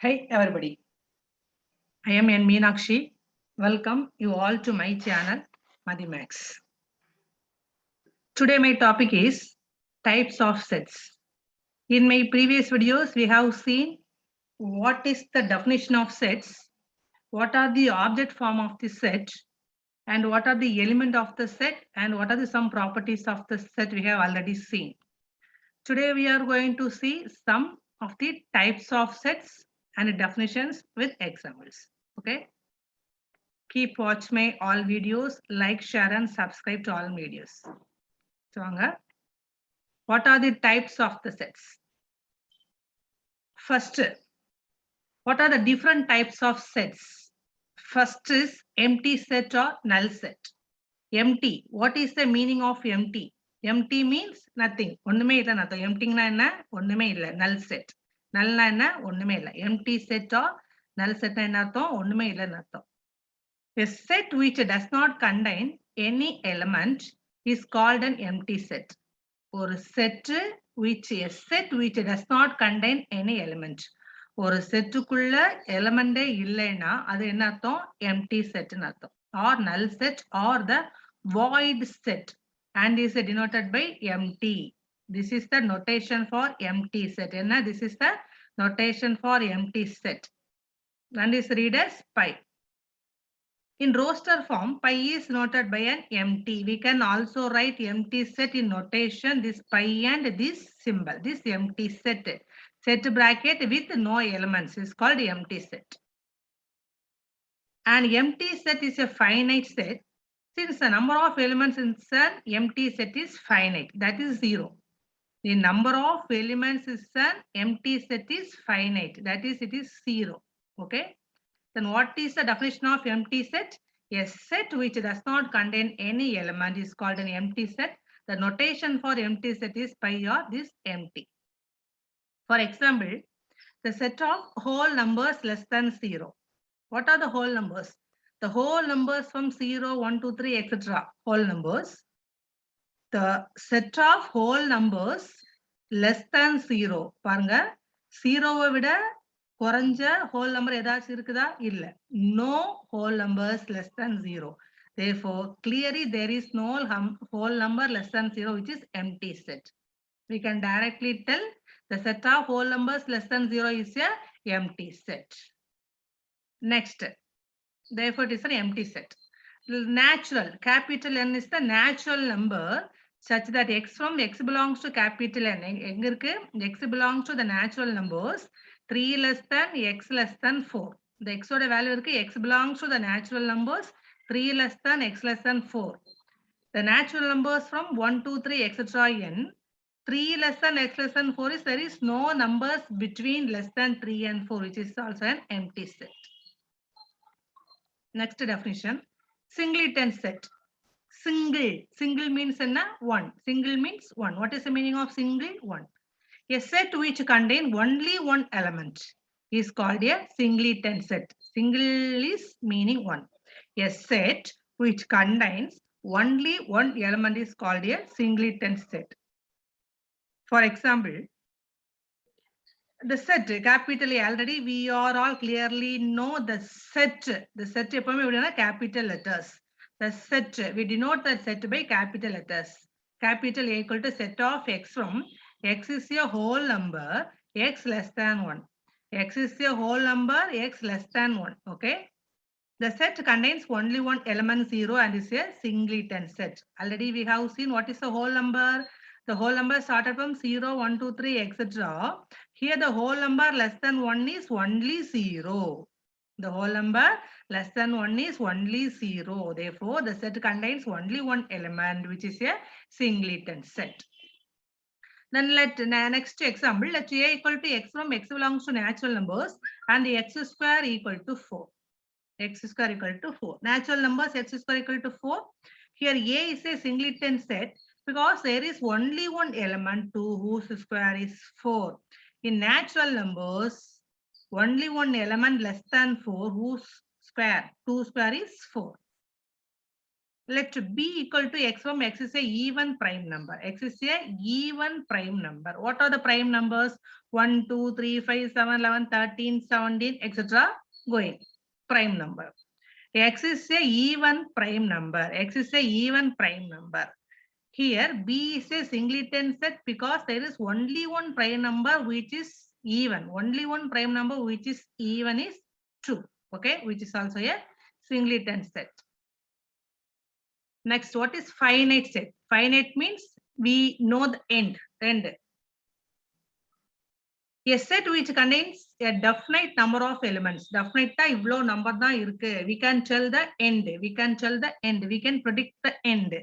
Hey everybody, I am N. Meenakshi. Welcome you all to my channel Mathemax. Today my topic is types of sets. In my previous videos we have seen what is the definition of sets, what are the object form of the set, and what are the element of the set, and what are the some properties of the set we have already seen. Today we are going to see some of the types of sets and definitions with examples. Okay. Keep watch my all videos, like, share and subscribe to all videos. So, what are the types of the sets? First, what are the different types of sets? First is empty set or null set. Empty. What is the meaning of empty? Empty means nothing. ஒண்ணுமே இல்ல அர்த்தம். Emptyனா என்ன? ஒண்ணுமே இல்ல. Null set. Nullனா என்ன? ஒண்ணுமே இல்ல. Empty set or null set என்ன அர்த்தம்? ஒண்ணுமே இல்லன்னு அர்த்தம். A set which does not contain any element is called an empty set. ஒரு set which does not contain any element. ஒரு செட்டுக்குள்ள எலிமெண்டே இல்லைன்னா அது என்ன அர்த்தம்? empty set ன்னு அர்த்தம். Or null set or the void set and is denoted by empty. This is the notation for empty set. என்ன? This is the notation for empty set. And is read as pi. In roster form, pi is noted by an empty. We can also write empty set in notation, this pi and this symbol, this empty set. Set bracket with no elements is called empty set. An empty set is a finite set. Since the number of elements in an empty set is finite, that is 0. The number of elements in an empty set is finite, that is it is 0. Okay. Then what is the definition of empty set? A set which does not contain any element is called an empty set. The notation for empty set is pi or this empty. For example, the set of whole numbers less than 0. What are the whole numbers? The whole numbers from 0, 1, 2, 3, etc. Whole numbers. The set of whole numbers less than 0. பாருங்க 0 விட குறைஞ்ச whole number ஏதாச்சும் இருக்குதா? இல்ல. No whole numbers less than 0. Therefore, clearly there is no whole number less than 0 which is empty set. We can directly tell the set of whole numbers less than 0 is a empty set. Next, therefore it is an empty set. Natural, capital N is the natural number such that x from x belongs to capital N. எங்க இருக்கு? X belongs to the natural numbers 3 less than x less than 4. The x oda value இருக்கு. X belongs to the natural numbers 3 less than x less than 4. The natural numbers from 1, 2, 3, etc. n 3 less than x less than 4 is there is no numbers between less than 3 and 4, which is also an empty set. Next definition, singleton set. Single means one. Single means one. What is the meaning of single? One. A set which contains only one element is called a singleton set. Single is meaning one. A set which contains only one element is called a singleton set. For example, the set capital A, already we are all clearly know the set. The set capital letters. The set, we denote the set by capital letters. Capital A equal to set of x from x is a whole number, x less than 1. X is a whole number, x less than 1. Okay. The set contains only one element 0 and is a singleton set. Already we have seen what is the whole number. The whole number started from 0, 1, 2, 3, etc. Here the whole number less than 1 is only 0. The whole number less than 1 is only 0. Therefore, the set contains only one element, which is a singleton set. Then let next example, let a equal to x from x belongs to natural numbers and the x square equal to 4. X square equal to 4. Natural numbers x square equal to 4. Here A is a singleton set because there is only one element to whose square is 4. In natural numbers, only one element less than 4 whose square 2 square is 4. Let B equal to x from x is a even prime number. X is a even prime number. What are the prime numbers? 1, 2, 3, 5, 7, 11, 13, 17, etc. Going. Prime number. X is a even prime number. X is a even prime number. Here B is a singleton set because there is only one prime number which is even. Only one prime number which is even is 2. Okay, which is also a singleton set. Next, what is finite set? Finite means we know the end. A set which contains a definite number of elements. Definite number we can tell the end. We can tell the end. We can predict the end.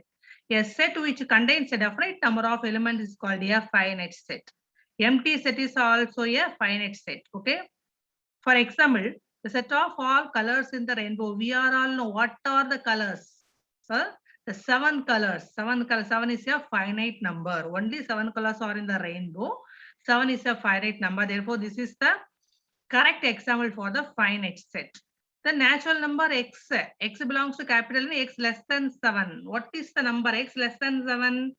A set which contains a definite number of elements is called a finite set. Empty set is also a finite set. Okay. For example, the set of all colors in the rainbow. We are all know what are the colors. The 7 colors. 7 is a finite number. Only 7 colors are in the rainbow. 7 is a finite number. Therefore, this is the correct example for the finite set. The natural number x. X belongs to capital N, x less than 7. What is the number x less than 7?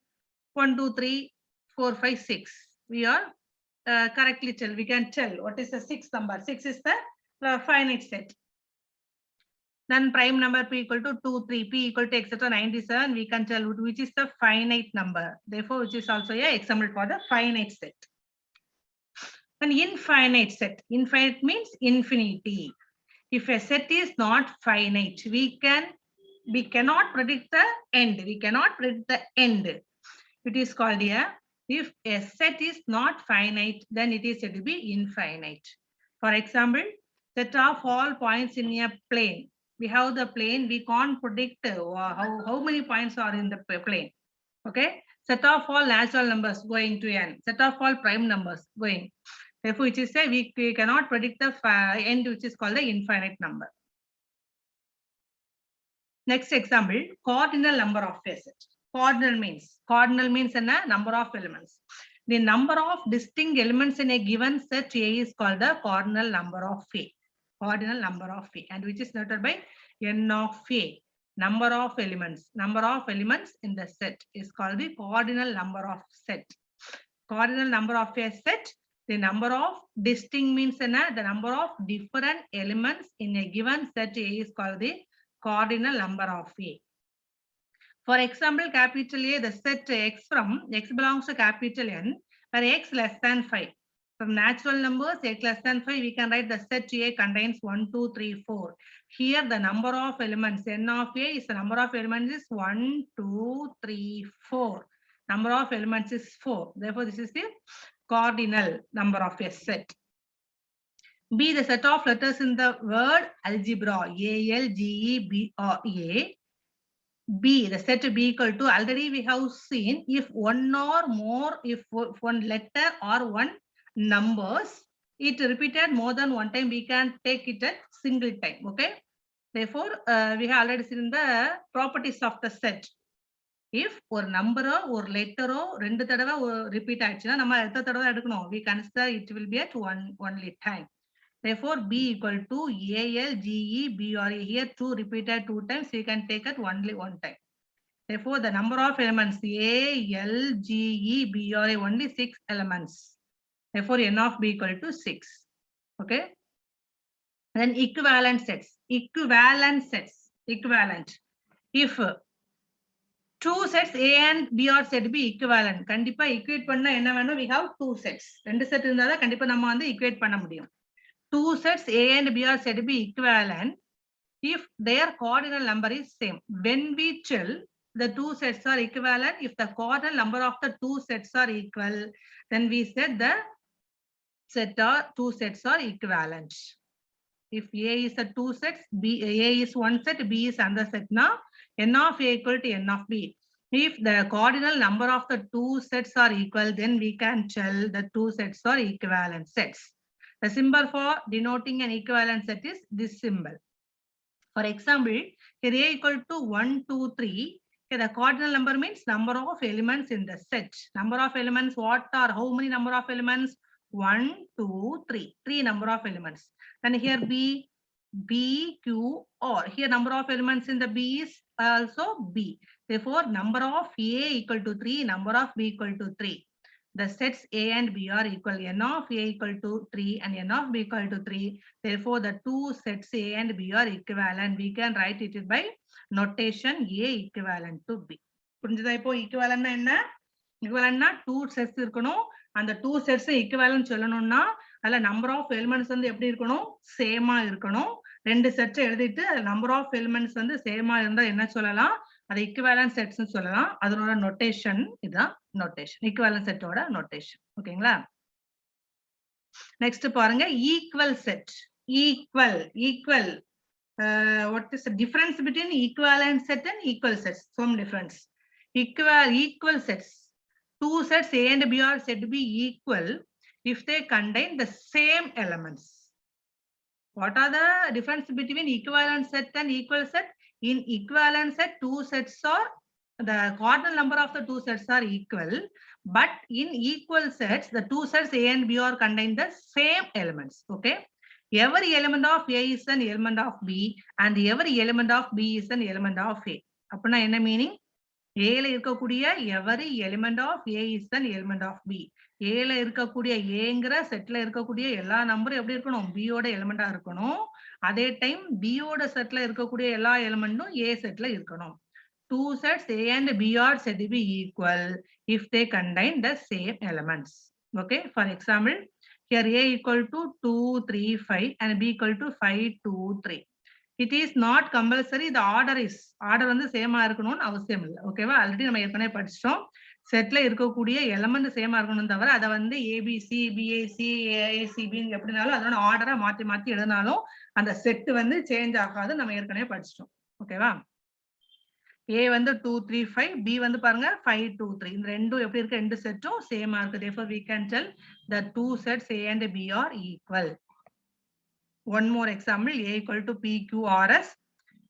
1, 2, 3, 4, 5, 6. We are correctly tell. We can tell what is the 6th number. 6 is the finite set. Then prime number p equal to 2, 3, p equal to etc. 97. We can tell which is the finite number. Therefore, which is also a example for the finite set. An infinite set. Infinite means infinity. If a set is not finite, we cannot predict the end. We cannot predict the end. It is called if a set is not finite, then it is said to be infinite. For example, set of all points in a plane. We have the plane. We can't predict how many points are in the plane. Okay. Set of all natural numbers going to n. Set of all prime numbers going. Therefore, which is say we cannot predict the end, which is called the infinite number. Next example, cardinal number of a set. Cardinal means a number of elements. The number of distinct elements in a given set A is called the cardinal number of A. Cardinal number of A, and which is noted by n of A. Number of elements in the set is called the cardinal number of set. Cardinal number of a set. The number of distinct means the number of different elements in a given set A is called the cardinal number of A. For example, capital A, the set x from x belongs to capital N, where x less than 5. From natural numbers, x less than 5, we can write the set A contains 1, 2, 3, 4. Here, the number of elements n of A is the number of elements is 1, 2, 3, 4. Number of elements is 4. Therefore, this is the cardinal number of a set. B, the set of letters in the word algebra. A-L-G-E-B-R-A. B, the set B equal to, already we have seen if one or more, if one letter or one numbers, it repeated more than one time, we can take it at single time. Okay. Therefore, we have already seen the properties of the set. If ஒரு நம்பரோ ஒரு லெட்டரோ 2 தடவை repeat ஆயிடுச்சுன்னா நம்ம எத்தனை தடவை எடுக்கணும்? We consider it will be at only time. Therefore, B equal to ALGEBRA. Here 2 repeated 2 times. We can take it only one time. Therefore, the number of elements ALGEBRA only 6 elements. Therefore, n of B equal to 6. Okay. Then equivalent sets. Equivalent. If two sets A and B are said to be equivalent. கண்டிப்பா equate பண்ணா என்ன வேணும்? We have two sets. ரெண்டு set இருந்தாதான் கண்டிப்பா நம்ம வந்து equate பண்ண முடியும். Two sets A and B are said to be equivalent if their cardinal number is same. When we tell the two sets are equivalent, if the cardinal number of the two sets are equal, then we said the two sets are equivalent. If A is a two sets, A is one set, B is another set. Now, n of A equal to n of B. If the cardinal number of the two sets are equal, then we can tell the two sets are equivalent sets. The symbol for denoting an equivalent set is this symbol. For example, here A equal to 1, 2, 3. Here the cardinal number means number of elements in the set. Number of elements, what are, how many number of elements? 1, 2, 3. 3 number of elements. And here B, B, Q, R. Here number of elements in the B is also B. Therefore, number of A equal to 3, number of B equal to 3. The sets A and B are equal. N of A equal to 3 and N of B equal to 3. Therefore, the two sets A and B are equivalent. We can write it by notation A equivalent to B. புரிஞ்சுதா இப்போ equivalent என்ன? equivalent two sets இருக்கணும். அந்த two sets equivalent சொல்லணும்னா அதுல number of elements வந்து எப்படி இருக்கணும்? சேமா இருக்கணும். ரெண்டு செட் எழுதிட்டு நம்பர் ஆஃப் எலிமெண்ட்ஸ் வந்து சேமா இருந்தா என்ன சொல்லலாம்? அது ஈக்குவேலன்ட் செட்ஸ் சொல்லலாம். அதனோட நோட்டேஷன் இதுதான் நோட்டேஷன். ஈக்குவேலன்ட் செட்டோட நோட்டேஷன். ஓகேங்களா? நெக்ஸ்ட் பாருங்க equal set. Equal what is the difference between equivalent set and equal sets? Some difference. Equal sets. Two sets A and B are said to be equal if they contain the same elements. What are the difference between equivalent set and equal set? In equivalent set, two sets are the cardinal number of the two sets are equal, but in equal sets, the two sets A and B are contain the same elements. Okay, every element of A is an element of B, and every element of B is an element of A. அப்பனா என்ன meaning? ஏல இருக்கக்கூடிய every element of A is an element of B. ஏல இருக்கக்கூடிய ஏங்கிற செட்ல இருக்கக்கூடிய எல்லா நம்பரும் எப்படி இருக்கணும்? B ஓட எலிமெண்டா இருக்கணும். அதே டைம் B ஓட செட்ல இருக்கக்கூடிய எல்லா எலிமெண்டும் A செட்ல இருக்கணும். Two sets A and B are said to be equal if they contain the same elements. Okay, for example, here A equal to 2, 3, 5 and B equal to 5, 2, 3. It is not compulsory the order வந்து சேமா இருக்கணும்னு அவசியம் இல்லை. ஓகேவா? Already நம்ம ஏற்கனவே படிச்சிட்டோம். செட்ல இருக்கக்கூடிய எலிமெண்ட் சேமா இருக்கணும் தவிர அதை வந்து ஏபிசி பிஏசி ஏசிபி எப்படினாலும் அதோட ஆர்டரை மாற்றி மாற்றி எழுதினாலும் அந்த செட் வந்து சேஞ்ச் ஆகாது. நம்ம ஏற்கனவே படிச்சிட்டோம். ஓகேவா? A வந்து 2, 3, 5, B வந்து பாருங்க 5, 2, 3. இந்த ரெண்டும் எப்படி இருக்கு? ரெண்டு செட்டும் சேமா இருக்கு. Therefore, we can tell the two sets A and B are equal. One more example, A equal to PQRS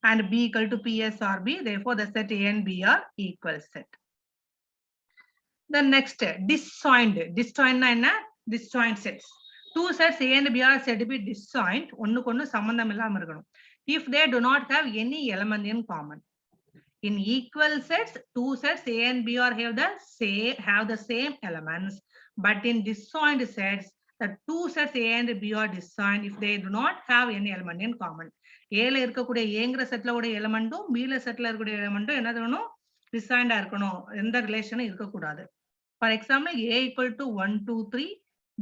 and B equal to PSRB. Therefore, the set A and B are equal set. The next, disjoint. Disjoint na disjoint sets. Two sets A and B are said to be disjoint. ஒண்ணுக்கு ஒண்ணு சம்பந்தம் இல்லாம இருக்கணும். If they do not have any element in common. In equal sets, two sets A and B are have the same elements, but in disjoint sets, the two sets A and B are disjoint if they do not have any element in common. A ல இருக்கக்கூடிய ஏங்கிற செட்ல உடைய எலிமெண்ட்டும் B ல செட்ல இருக்கக்கூடிய எலிமெண்ட்டும் என்ன இருக்கணும்? டிசைண்டா இருக்கணும். எந்த ரிலேஷனும் இருக்கக்கூடாது. For example A equal to 1, 2, 3,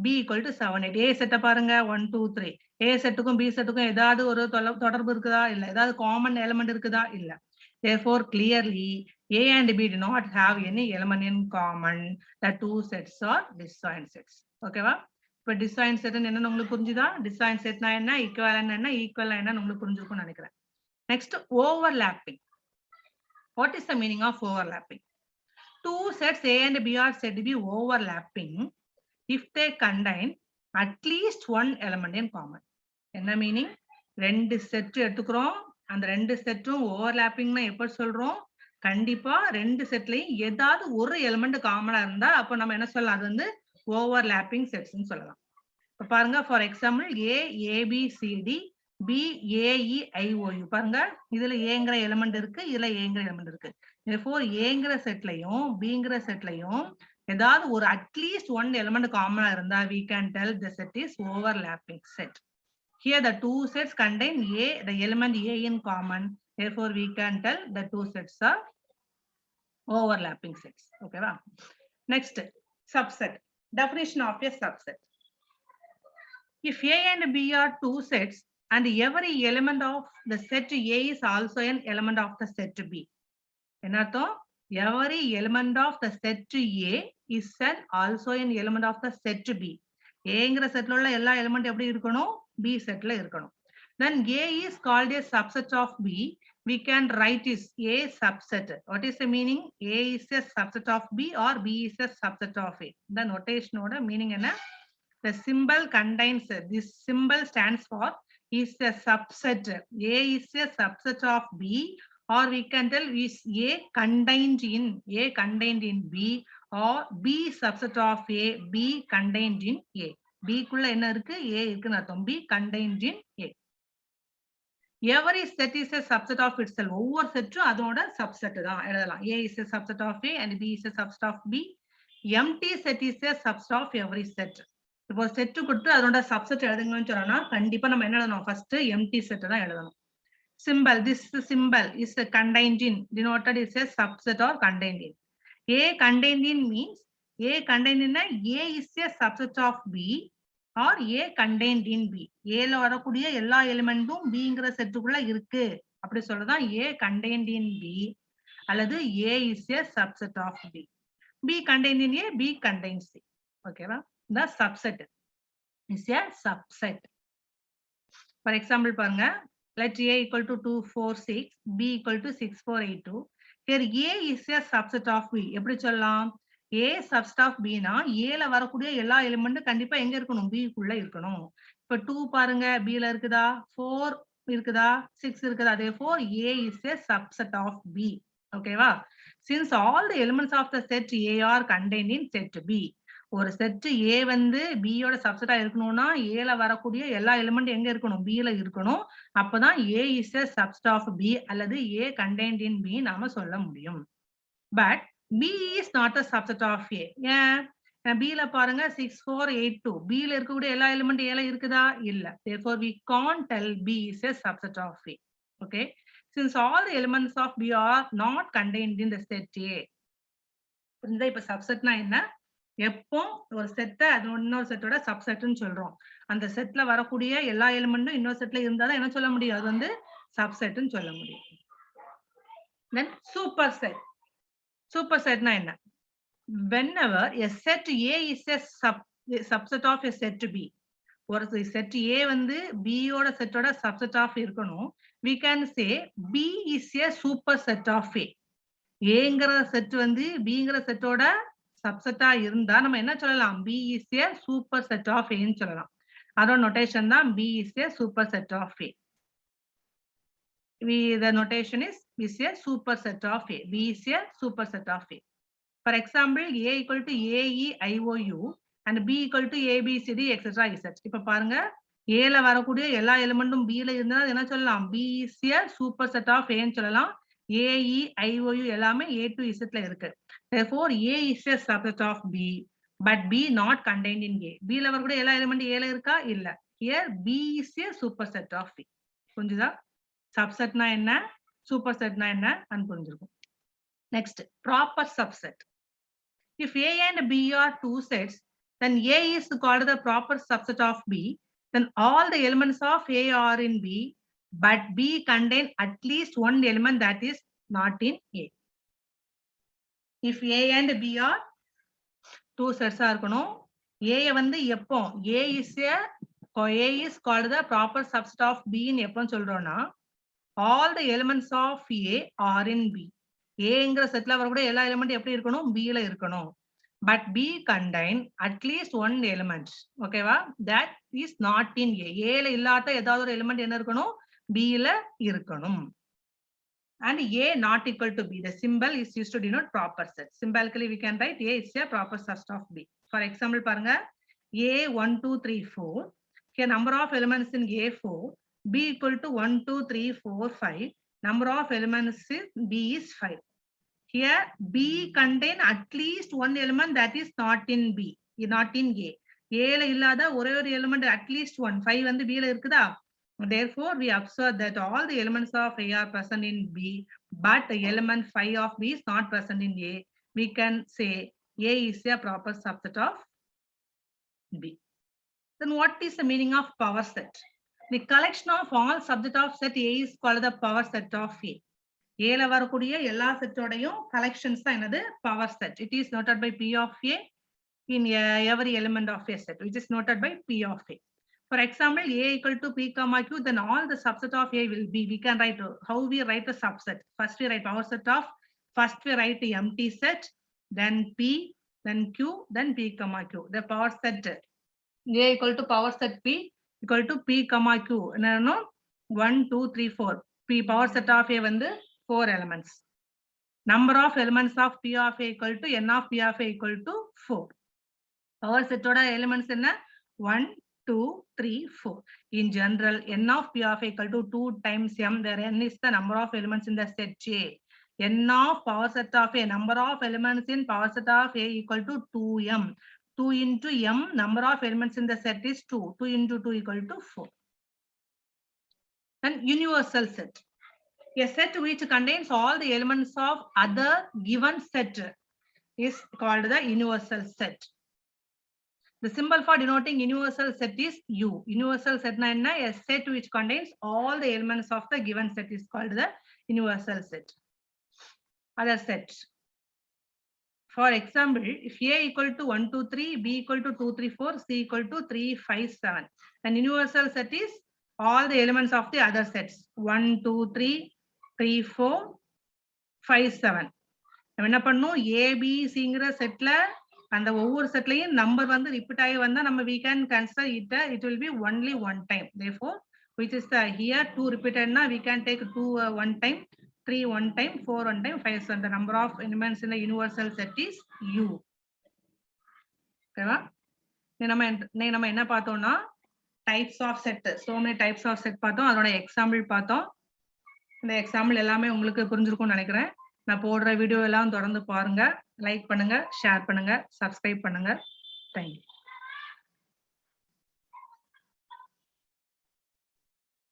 B equal to 7, 8. A செட்டை பாருங்க 1, 2, 3. A செட்டுக்கும் B செட்டுக்கும் ஏதாவது ஒரு தொடர்பு இருக்குதா? இல்ல. ஏதாவது காமன் எலிமெண்ட் இருக்குதா? இல்ல. Therefore, clearly, A and B do not have any element in common. The two sets are disjoint sets. Okay, va? இப்போ disjoint set என்ன உங்களுக்கு புரிஞ்சுதா? Disjoint set na என்ன? Equivalent என்ன? Equal என்ன உங்களுக்கு புரிஞ்சிருக்கும்னு நினைக்கிறேன். Next, overlapping. What is the meaning of overlapping? Two sets A and B are said to be overlapping if they contain at least one element in common. என்ன meaning? ரெண்டு set எடுத்துக்கிறோம். அந்த ரெண்டு செட்டும் ஓவர்லாப்பிங்னா எப்படி சொல்றோம்? கண்டிப்பா ரெண்டு செட்லயும் ஏதாவது ஒரு எலிமெண்ட் காமனா இருந்தா அப்ப நம்ம என்ன சொல்லலாம்? அது வந்து ஓவர்லாப்பிங் செட்ஸ்னு சொல்லலாம். இப்ப பாருங்க for example A ABCD B AEIOU பாருங்க இதுல ஏங்கிற எலிமெண்ட் இருக்கு, இதுல ஏங்கிற எலிமெண்ட் இருக்கு. therefore ஏங்கிற செட்லயும் Bங்கிற செட்லயும் ஏதாவது ஒரு அட்லீஸ்ட் ஒன் எலிமெண்ட் காமனா இருந்தா we can tell the set is overlapping set. Here the two sets contain the element A in common. Therefore, we can tell the two sets are overlapping sets. Okay, va? Next, subset. Definition of a subset. If A and B are two sets and every element of the set A is also an element of the set B. Enartham? Every element of the set A is also an element of the set B. ஏங்கிற செட்ல உள்ள எல்லா element எப்படி இருக்கணும்? B செட்ல இருக்கணும். Then A is called a subset of B. We can write is A subset. What is the meaning? A is a subset of B or B is a subset of A. The notation oda meaning enna? The symbol contains, this symbol stands for is a subset. A is a subset of B, or we can tell is A contained in B, or B subset of A, B contained in A. B குள்ள என்ன இருக்கு? A இருக்குன்னு அர்த்தம். B contained in A. every set is a subset of itself. ஒவ்வொரு செட்டும் அதோட subset தான் எழுதலாம். A is a subset of A and B is a subset of B. Empty set is a subset of every set. இப்போ set கொடுத்து அதோட subset எழுதுங்கன்னு சொன்னா கண்டிப்பா நம்ம என்ன எழுதணும்? ஃபர்ஸ்ட் எம்டி செட் தான் எழுதணும். Symbol, this symbol is contained in, denoted is a subset or contained in. A contained in means A contained in A is a subset of B or A contained in B. A ல வரக்கூடிய எல்லா எலிமெண்ட்டும் Bங்கிற செட்டுக்குள்ள இருக்கு அப்படி சொல்றதான் A contained in B அல்லது A is a subset of B. B contained in A, B contains C. ஓகேவா? The subset is a subset. For example பாருங்க, let A equal to 2, 4, 6, B equal to 6, 4, 8, 2. Here A is a subset of B. எப்படி சொல்லலாம்? A subset of B னா A ல வரக்கூடிய எல்லா எலிமெண்ட்டும் கண்டிப்பா எங்க இருக்கணும்? B குள்ள இருக்கணும். இப்ப 2 பாருங்க, B ல இருக்குதா? 4 இருக்குதா? 6 இருக்குதா? Therefore A is a subset of B. ஓகேவா? Since all the elements of the set A are contained in set B. ஒரு செட் A வந்து B யோட சப்செட்டா இருக்கணும்னா A ல வரக்கூடிய எல்லா எலிமெண்ட் எங்க இருக்கணும்? B ல இருக்கணும். அப்பதான் A is a subset of B அல்லது A contained in B நாம சொல்ல முடியும். But B is not a subset of A. ஏன்? B ல பாருங்க 6, 4, 8, 2. B ல இருக்கக்கூடிய எல்லா எலிமெண்ட் A ல இருக்குதா? இல்ல. Therefore we can't tell B is a subset of A. Okay. Since all the elements of B are not contained in the set A. இப்ப சப்செட்னா என்ன? எப்போ ஒரு செட்டை அது இன்னொரு செட்டோட சப்செட்னு சொல்றோம். அந்த செட்ல வரக்கூடிய எல்லா எலிமெண்ட்டும் இன்னொரு செட்ல இருந்தாதான் என்ன சொல்ல முடியும்? அது வந்து சப்செட்னு சொல்ல முடியும். தென் சூப்பர் செட். சூப்பர் செட்னா என்ன? whenever a set A is a subset of a set B. ஒரு செட் A வந்து B யோட செட்டோட சப்செட் ஆஃப் இருக்கணும். we can say B is a superset of A. Aங்கிற செட் வந்து Bங்கிற செட்டோட சப்செட்டா இருந்தா நம்ம என்ன சொல்லலாம்? B is a superset of A ன்னு சொல்லலாம். அதோட நோட்டேஷன் தான் B is a superset of A. The notation is a superset of A. B is a superset of A. For example, A equal to AE IOU and B equal to ABCD etc. Z. இப்ப பாருங்க, A ல வரக்கூடிய எல்லா எலிமெண்ட்டும் B ல இருந்தா என்ன சொல்லலாம்? B is a superset of A ன்னு சொல்லலாம். AE IOU எல்லாமே A to Z ல இருக்கு. Therefore A is a subset of B but B not contained in A. B ல வரக்கூடிய எல்லா எலிமெண்ட் A ல இருக்கா? இல்ல. Here B is a superset of A. புரிஞ்சுதா? சப்செட்னா என்ன, சூப்பர்செட்னா என்ன ன்னு புரிஞ்சிருக்கும். Next, proper subset. If A and B are two sets, then A is called the proper subset of B. Then all the elements of A are in B, but B contain at least one element that is not in A. If A and B are two sets இருக்கணும். A வந்து எப்போ A is called the proper subset of B ன்னு எப்போ சொல்றோம்னா all the elements of A are in B. Aங்கிற செட்ல வரக்கூடிய எல்லா element எப்படி இருக்கணும்? B ல இருக்கணும். But B contain at least one element. ஓகேவா? That is not in A. A ல இல்லாத ஏதாவது ஒரு எலிமெண்ட் என்ன இருக்கணும்? B ல இருக்கணும். And A not equal to B. The symbol is used to denote proper set. Symbolically we can write A is a proper subset of B. For example, பாருங்க, A 1, 2, 3, 4. Here number of elements in A 4. B equal to 1, 2, 3, 4, 5. Number of elements in B is 5. Here B contain at least one element that is not in B, not in A. A ல இல்லாத ஒரே ஒரு element at least one. 5 வந்து B ல இருக்குதா? Therefore we observe that all the elements of A are present in B, but the element 5 of B is not present in A. We can say A is a proper subset of B. Then what is the meaning of power set? The collection of all subset of set A is called the power set of A. A ல வரக்கூடிய எல்லா செட்டோடையும் collections தான் என்னது? Power set. It is noted by P of A in every element of a set, which is noted by P of A. For example, A equal to P comma Q, then all the subset of A will be, we can write how we write a subset. First we write power set of, first we write the empty set, then P, then Q, then P comma Q. The power set A equal to power set P equal to P comma Q. No, 1, 2, 3, 4. P power set of A வந்து 4 elements. Number of elements of P of A equal to N of P of A equal to 4. Power set ஓட elements என்ன? 1, 2, 3, 4. In general, n of p of a equal to 2 times m, where n is the number of elements in the set A. N of power set of a, number of elements in power set of a equal to 2m. 2 into m, number of elements in the set is 2. 2 into 2 equal to 4. And universal set. A set which contains all the elements of other given set is called the universal set. The symbol for denoting universal set is U. Universal set na a set which contains all the elements of the given set is called the universal set. Other sets. For example, if A equal to 1, 2, 3, B equal to 2, 3, 4, C equal to 3, 5, 7. Then universal set is all the elements of the other sets. 1, 2, 3, 3, 4, 5, 7. நம்ம என்ன பண்ணோம் ஏபிசிங்கிற செட்ல அந்த ஒவ்வொரு செட்லயும் number வந்து repeat ஆகி வந்தா நம்ம we can consider it will be only one time. Therefore, which is the here 2 repeated na we can take 2 one time, 3 one time, 4 one time, 5 7. The number of elements in the universal set is U. ஓகேவா? நம்ம என்ன பார்த்தோம்னா types of set, so many types of set பார்த்தோம். அதோட example பார்த்தோம். இந்த example எல்லாமே உங்களுக்கு புரிஞ்சிருக்கும்னு நினைக்கிறேன். நான் போடுற வீடியோ எல்லாம் தொடர்ந்து பாருங்க, லைக் பண்ணுங்க, ஷேர் பண்ணுங்க, சப்ஸ்கிரைப் பண்ணுங்க. தேங்க்யூ.